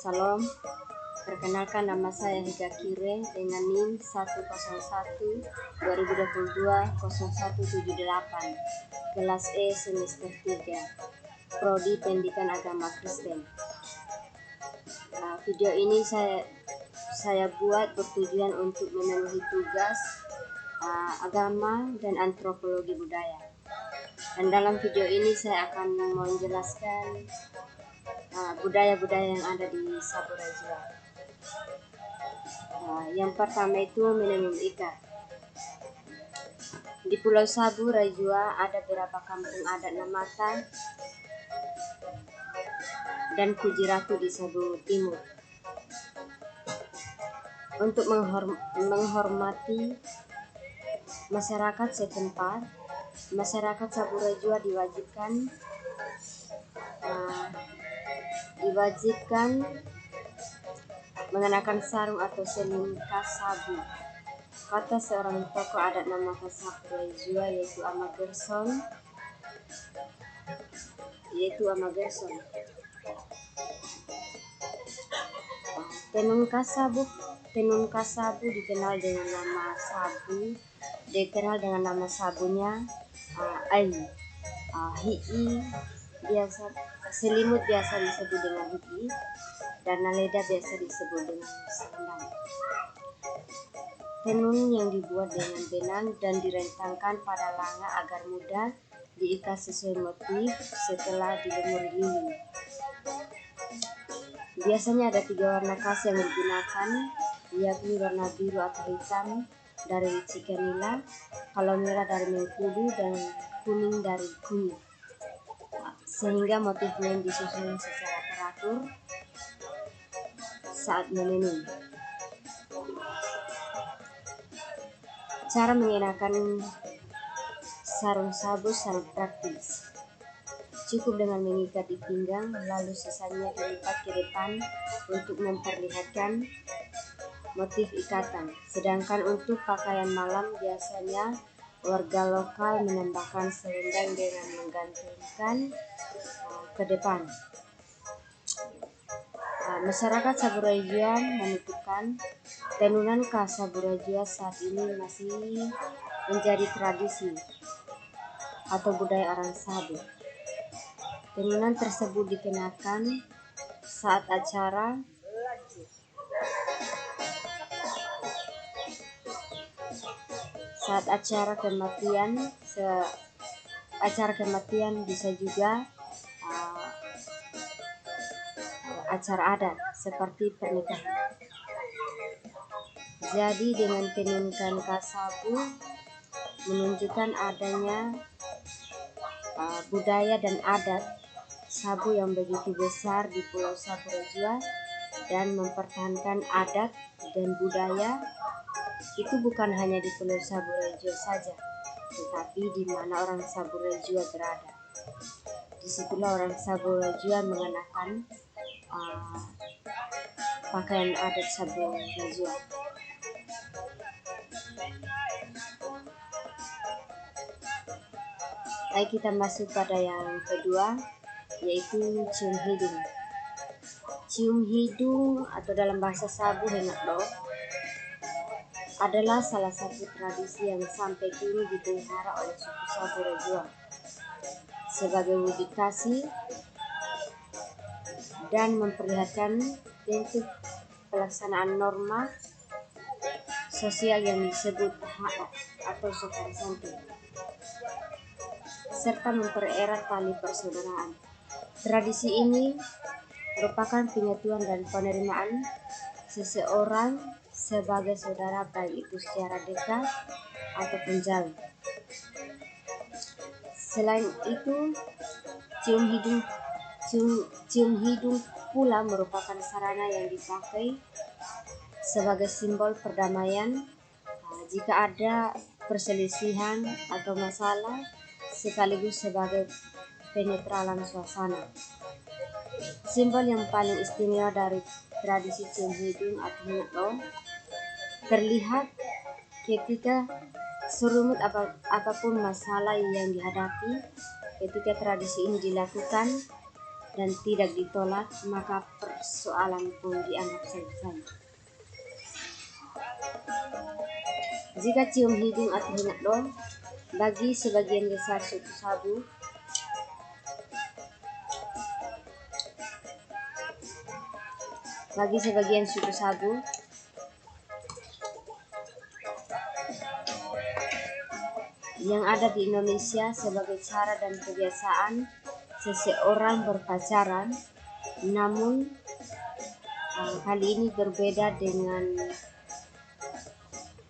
Salam, perkenalkan nama saya Higa Kire dengan NIM 101-2022-0178, kelas E semester 3, Prodi Pendidikan Agama Kristen. Video ini saya buat bertujuan untuk memenuhi tugas agama dan antropologi budaya. Dan dalam video ini saya akan menjelaskan budaya-budaya yang ada di Sabu Rajua. Yang pertama itu menenun ikat. Di Pulau Sabu Rajua ada beberapa kampung adat Namata dan Kujiratu di Sabu Timur. Untuk menghormati masyarakat setempat, masyarakat Sabu Rajua diwajibkan mengenakan sarung atau selim khas Sabu. Kata seorang tokoh adat Namata Sabu Rajua yaitu Ama Gerson. Tenun khas Sabu dikenal dengan nama sabunya hi'i, selimut biasa disebut dengan hi'i, dan naleda biasa disebut dengan selendang. Tenun yang dibuat dengan benang dan direntangkan pada langa agar mudah diikat sesuai motif setelah dilumuri lilin. Biasanya ada 3 warna khas yang digunakan, yakni warna biru atau hitam dari cikanila, kalau merah dari mengkudu, dan kuning dari kunyit, sehingga motifnya disusun secara teratur saat menenun. Cara mengenakan sarung Sabu sangat praktis. Cukup dengan mengikat di pinggang, lalu sisanya dilipat ke depan untuk memperlihatkan motif ikatan. Sedangkan untuk pakaian malam, biasanya warga lokal menambahkan selendang dengan menggantungkan ke depan. Masyarakat Sabu Rajua menutupkan tenunan khas Sabu Rajua saat ini masih menjadi tradisi atau budaya orang Sabu. Tenunan tersebut dikenakan saat acara kematian, bisa juga acara adat seperti pernikahan. Jadi dengan tenunkan khas Sabu menunjukkan adanya budaya dan adat Sabu yang begitu besar di Pulau Sabu Rajua, dan mempertahankan adat dan budaya itu bukan hanya di Pulau Sabu Rajua saja, tetapi di mana orang Sabu Rajua berada, disitulah orang Sabu Rajua mengenakan pakaian adat Sabu Rajua. Baik, kita masuk pada yang kedua, yaitu cium hidung. Cium hidung atau dalam bahasa Sabu hengatlo adalah salah satu tradisi yang sampai kini dipelihara oleh suku Sabu Rajua sebagai wujud kasih dan memperlihatkan bentuk pelaksanaan norma sosial yang disebut hak atau sopan santun, serta mempererat tali persaudaraan. Tradisi ini merupakan penyatuan dan penerimaan seseorang sebagai saudara, baik itu secara dekat ataupun jauh. Selain itu, cium hidung pula merupakan sarana yang dipakai sebagai simbol perdamaian jika ada perselisihan atau masalah, sekaligus sebagai penetralan suasana. Simbol yang paling istimewa dari tradisi cium hidung atau hengatlo terlihat ketika serumit apapun masalah yang dihadapi, Ketika tradisi ini dilakukan dan tidak ditolak, maka persoalan pun dianggap selesai. Jika cium hidung atau hingat dong, bagi sebagian besar suku Sabu, yang ada di Indonesia sebagai cara dan kebiasaan seseorang berpacaran, namun hal ini berbeda dengan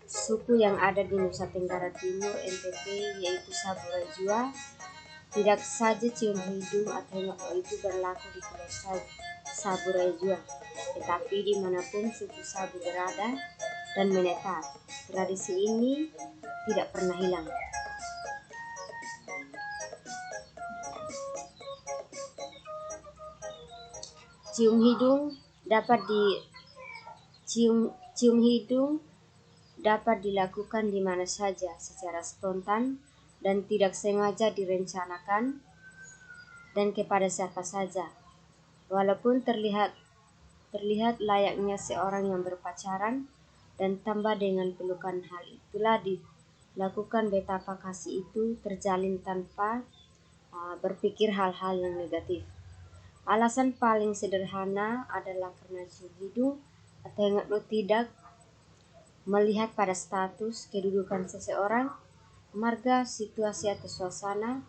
suku yang ada di Nusa Tenggara Timur (NTT), yaitu Sabu Rajua. Tidak saja cium hidung atau hingat itu berlaku di Pulau Sabu Rajua, tetapi dimanapun suku Sabu berada dan menetap, tradisi ini tidak pernah hilang. Cium hidung dapat dilakukan di mana saja secara spontan dan tidak sengaja direncanakan dan kepada siapa saja. Walaupun terlihat layaknya seorang yang berpacaran dan tambah dengan pelukan, hal itulah dilakukan betapa kasih itu terjalin tanpa berpikir hal-hal yang negatif. Alasan paling sederhana adalah karena cium hidung atau hingat tidak melihat pada status kedudukan seseorang, marga, situasi atau suasana,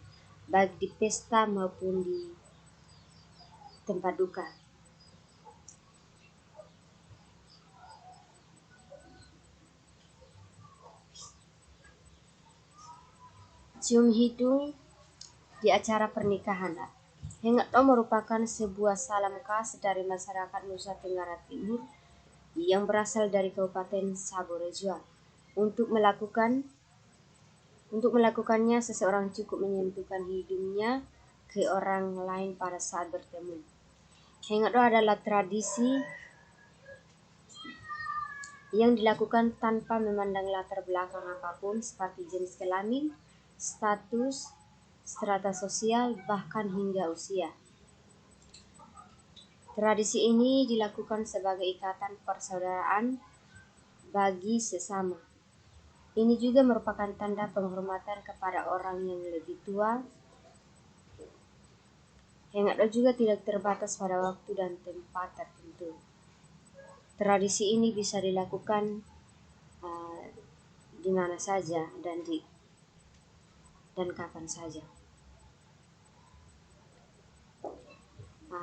baik di pesta maupun di tempat duka. Cium hidung di acara pernikahan. Hingat merupakan sebuah salam khas dari masyarakat Nusa Tenggara Timur yang berasal dari Kabupaten Sabu Rajua. Untuk melakukannya, seseorang cukup menyentuhkan hidungnya ke orang lain pada saat bertemu. Hingat adalah tradisi yang dilakukan tanpa memandang latar belakang apapun seperti jenis kelamin, status, strata sosial, bahkan hingga usia. Tradisi ini dilakukan sebagai ikatan persaudaraan bagi sesama. Ini juga merupakan tanda penghormatan kepada orang yang lebih tua. Hingat juga tidak terbatas pada waktu dan tempat tertentu. Tradisi ini bisa dilakukan di mana saja dan kapan saja.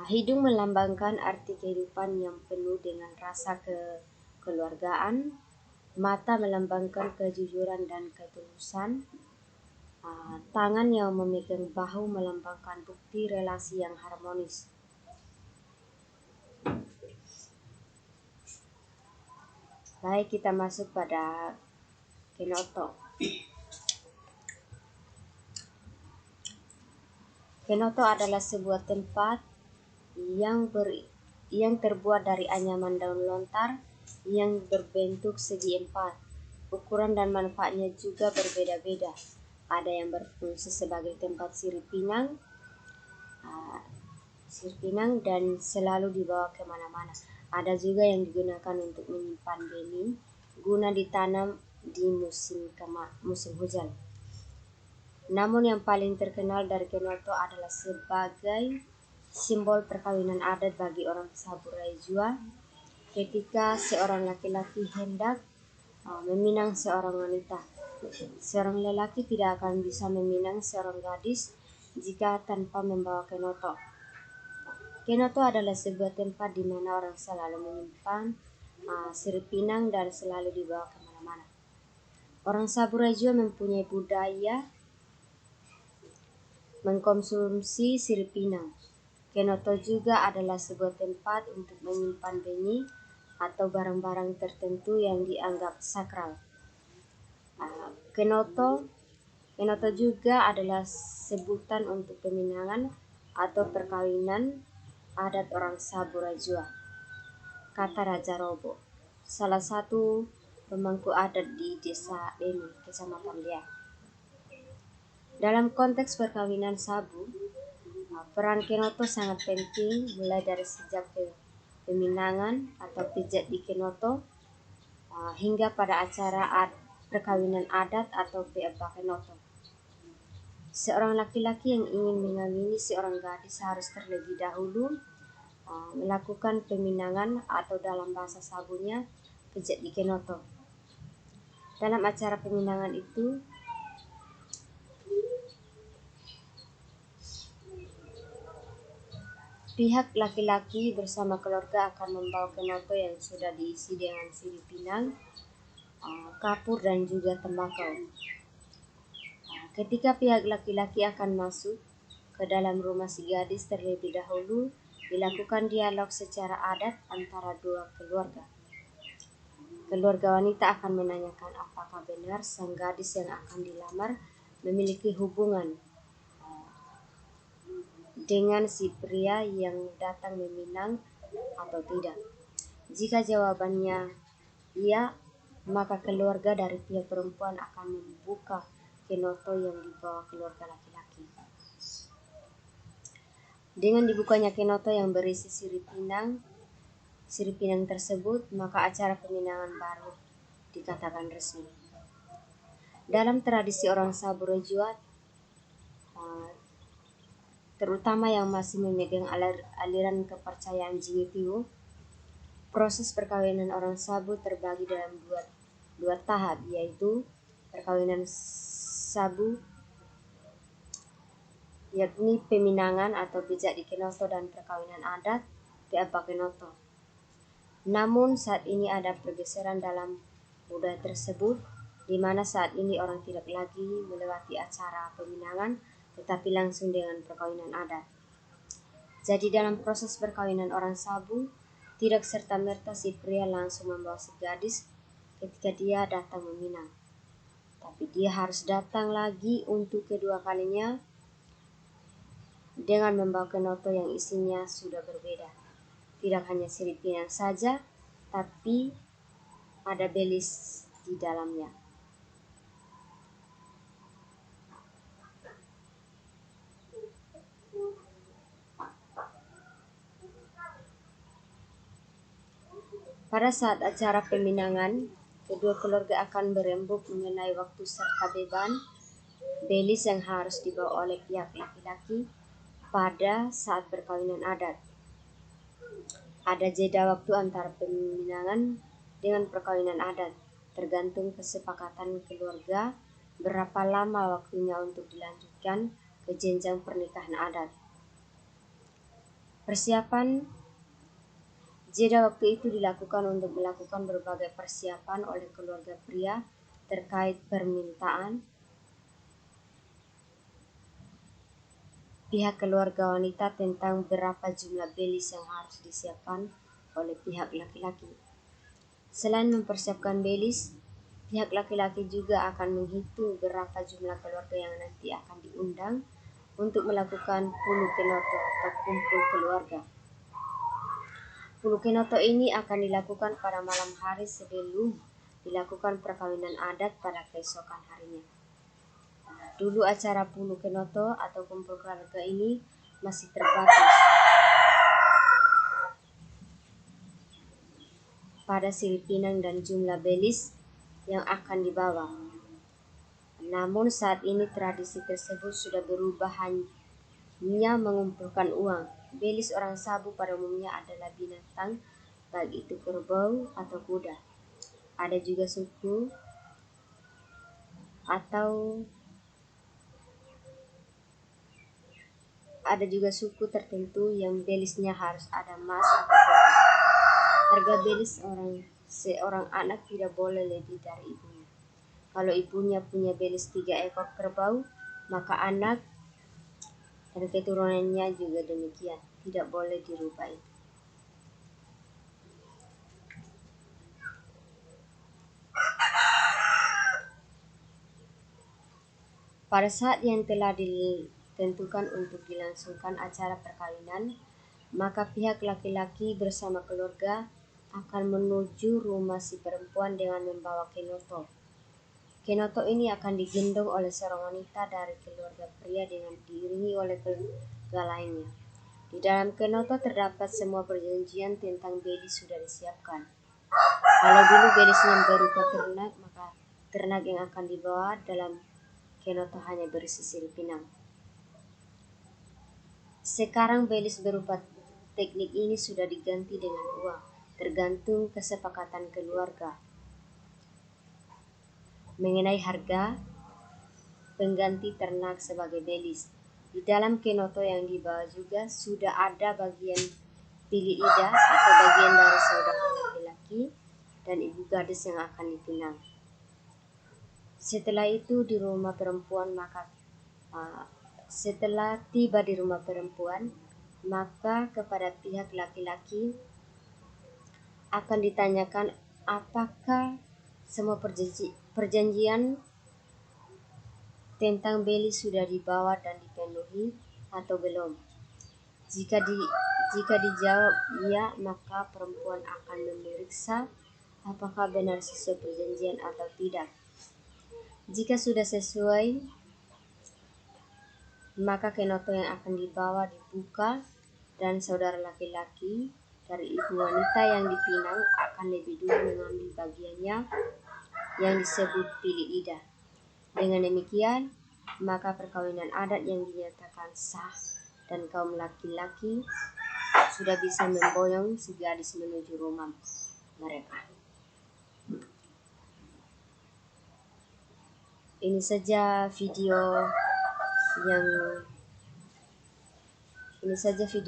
Hidung melambangkan arti kehidupan yang penuh dengan rasa kekeluargaan. Mata melambangkan kejujuran dan ketulusan. Tangan yang memegang bahu melambangkan bukti relasi yang harmonis. Baik, kita masuk pada Kenoto. Kenoto adalah sebuah tempat yang terbuat dari anyaman daun lontar yang berbentuk segi empat. Ukuran dan manfaatnya juga berbeda-beda. Ada yang berfungsi sebagai tempat sirip pinang dan selalu dibawa kemana-mana. Ada juga yang digunakan untuk menyimpan benih guna ditanam di musim hujan. Namun yang paling terkenal dari Kenoto adalah sebagai simbol perkawinan adat bagi orang Sabu Rajua. Ketika seorang laki-laki hendak meminang seorang wanita, seorang lelaki tidak akan bisa meminang seorang gadis jika tanpa membawa Kenoto. Kenoto adalah sebuah tempat di mana orang selalu menyimpan sirip pinang dan selalu dibawa kemana-mana. Orang Sabu Rajua mempunyai budaya mengkonsumsi sirip pinang. Kenoto juga adalah sebuah tempat untuk menyimpan benih atau barang-barang tertentu yang dianggap sakral. Kenoto juga adalah sebutan untuk peminangan atau perkawinan adat orang Sabu Rajua. Kata Raja Robo, salah satu pemangku adat di Desa Beni, Kecamatan Liat. Dalam konteks perkawinan sabu, peran kenoto sangat penting mulai dari sejak peminangan atau pijat di kenoto hingga pada acara perkawinan adat atau peapa kenoto. Seorang laki-laki yang ingin mengawini seorang gadis harus terlebih dahulu melakukan peminangan atau dalam bahasa sabunya pijat di kenoto. Dalam acara peminangan itu, pihak laki-laki bersama keluarga akan membawa kenoto yang sudah diisi dengan sirih pinang, kapur dan juga tembakau. Ketika pihak laki-laki akan masuk ke dalam rumah si gadis, terlebih dahulu dilakukan dialog secara adat antara dua keluarga. Keluarga wanita akan menanyakan apakah benar sang gadis yang akan dilamar memiliki hubungan dengan si pria yang datang meminang atau tidak. Jika jawabannya iya, maka keluarga dari pihak perempuan akan membuka kenoto yang dibawa keluarga laki-laki. Dengan dibukanya kenoto yang berisi sirih pinang tersebut, maka acara peminangan baru dikatakan resmi. Dalam tradisi orang Sabu Rejuat, terutama yang masih memegang aliran kepercayaan Jingitiwu, proses perkawinan orang Sabu terbagi dalam dua tahap, yaitu perkawinan Sabu, yakni peminangan atau pijat di kenoto, dan perkawinan adat peapa kenoto. Namun saat ini ada pergeseran dalam budaya tersebut, di mana saat ini orang tidak lagi melewati acara peminangan, tetapi langsung dengan perkawinan adat. Jadi dalam proses perkawinan orang Sabu, tidak serta-merta si pria langsung membawa si gadis ketika dia datang meminang, tapi dia harus datang lagi untuk kedua kalinya dengan membawa kenoto yang isinya sudah berbeda. Tidak hanya sirih pinang saja, tapi ada belis di dalamnya. Pada saat acara peminangan, kedua keluarga akan berembuk mengenai waktu serta beban belis yang harus dibawa oleh pihak laki-laki pada saat perkawinan adat. Ada jeda waktu antara peminangan dengan perkawinan adat, tergantung kesepakatan keluarga berapa lama waktunya untuk dilanjutkan ke jenjang pernikahan adat. Persiapan jeda waktu itu dilakukan untuk melakukan berbagai persiapan oleh keluarga pria terkait permintaan pihak keluarga wanita tentang berapa jumlah belis yang harus disiapkan oleh pihak laki-laki. Selain mempersiapkan belis, pihak laki-laki juga akan menghitung berapa jumlah keluarga yang nanti akan diundang untuk melakukan pulu kenoto atau kumpul keluarga. Pulu kenoto ini akan dilakukan pada malam hari sebelum dilakukan perkawinan adat pada keesokan harinya. Dulu acara pulu kenoto atau kumpul keluarga ini masih terbatas pada sirih pinang dan jumlah belis yang akan dibawa. Namun saat ini tradisi tersebut sudah berubah hanya mengumpulkan uang. Belis orang Sabu pada umumnya adalah binatang, baik itu kerbau atau kuda. Ada juga suku tertentu yang belisnya harus ada emas atau perak. Harga belis seorang anak tidak boleh lebih dari ibunya. Kalau ibunya punya belis 3 ekor kerbau, maka anak dan keturunannya juga demikian, tidak boleh dirubah itu. Pada saat yang telah ditentukan untuk dilangsungkan acara perkawinan, maka pihak laki-laki bersama keluarga akan menuju rumah si perempuan dengan membawa kenoto. Kenoto ini akan digendong oleh seorang wanita dari keluarga pria dengan diiringi oleh keluarga lainnya. Di dalam kenoto terdapat semua perjanjian tentang beli sudah disiapkan. Kalau dulu belisnya berupa ternak, maka ternak yang akan dibawa dalam kenoto hanya berisi sirip pinang. Sekarang belis berupa teknik ini sudah diganti dengan uang, tergantung kesepakatan keluarga mengenai harga pengganti ternak sebagai belis. Di dalam kenoto yang dibawa juga sudah ada bagian pilih ida atau bagian dari saudara laki-laki dan ibu gadis yang akan dipinang. Setelah itu di rumah perempuan setelah tiba di rumah perempuan, maka kepada pihak laki-laki akan ditanyakan apakah semua perjanjian tentang beli sudah dibawa dan dipenuhi atau belum. Jika dijawab iya, maka perempuan akan memeriksa apakah benar sesuai perjanjian atau tidak. Jika sudah sesuai, maka kenoto yang akan dibawa dibuka dan saudara laki-laki dari ibu wanita yang dipinang akan lebih dulu mengambil bagiannya yang disebut pilih ida. Dengan demikian, maka perkawinan adat yang dinyatakan sah dan kaum laki-laki sudah bisa memboyong si gadis menuju rumah mereka. Ini saja video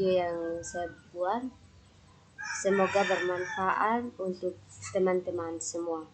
yang saya buat. Semoga bermanfaat untuk teman-teman semua.